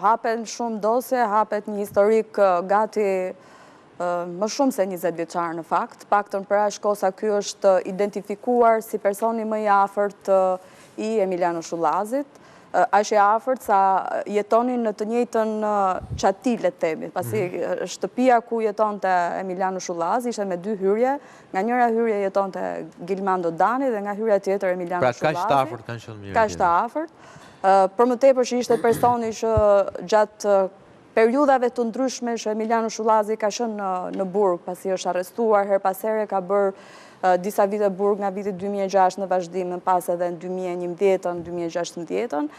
hapen shumë dosje, hapet një historik gati më shumë se 20 vjeçar në fakt. Paktën për aq kohë sa ky është identifikuar si personi më i afërt i Emiliano Shullazit. Aq i afërt sa jetonin në të njëjtën çati, le të themi, pasi shtëpia ku jetonte Emiliano Shullazi ishte me 2 hyrje, nga njëra hyrje jetonte Gilmando Dani dhe nga hyrja tjetër Emiliano Shullazi. Pra kaq të afërt kanë qenë mirë. Kaq të afërt. Për më tepër që ishte personi që gjatë periudhave të ndryshme që Emiliano Shullazi ka qenë në burg, pasi është arrestuar her pas here, ka bërë disa vite burg nga viti 2006 në vazhdim, në pas edhe në 2011-ën, 2016-ën.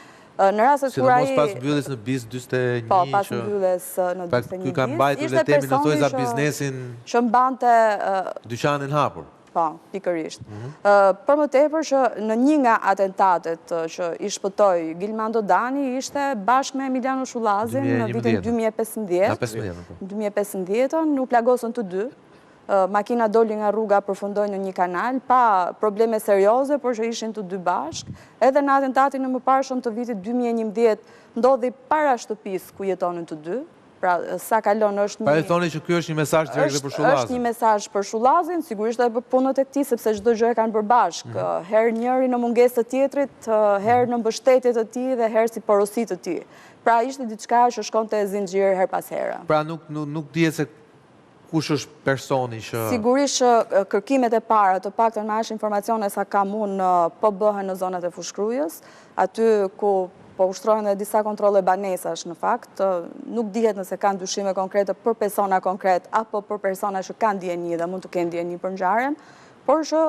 Në rastet kur ai pas mbylljes në BIS 41, po, pas mbylljes në 41 ky ka mbajtur le të themi në thojza biznesin që mbante dyqanin hapur. Po, pikërisht. Për më tepër që në një nga atentatet që i shpëtoi Gilmando Dani ishte bashkë me Emiliano Shullazin në vitin 2015. 2015-ën u plagosën të dy. Makina doli nga rruga, përfundoi në një kanal, pa probleme serioze, por që ishin të dy bashkë. Edhe në atentatin në mëparshëm të vitit 2011 ndodhi para shtëpisë ku jetonin të dy. Pra, sa kalon është një... Pa e thoni që kjo është një mesazh direkt për Shullazin. Është një mesazh për Shullazin, sigurisht edhe për punët e këtij, sepse çdo gjë e kanë bërë bashkë. Herë njëri në mungesë të tjetrit, herë në mbështetje të tij dhe herë si porosi të tij. Pra, ishte diçka që shkonte zinxhir her pas here. Pra, nuk dihet se kush është personi që... Sigurisht që kërkimet e para, të paktën me aq informacione sa kam unë, po bëhen në zonat e Fushkrujës, aty ku po ushtrohen dhe disa kontrole banesash në fakt, nuk dihet nëse kanë dyshime konkrete për persona konkret, apo për persona që kanë dieni dhe mund të kenë dieni për ngjarjen, por që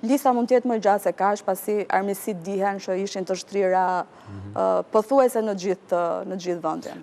lista mund të jetë më gjatë se kaq, pasi armiqësitë dihen që ishin të shtrira pothuajse në gjithë vendin.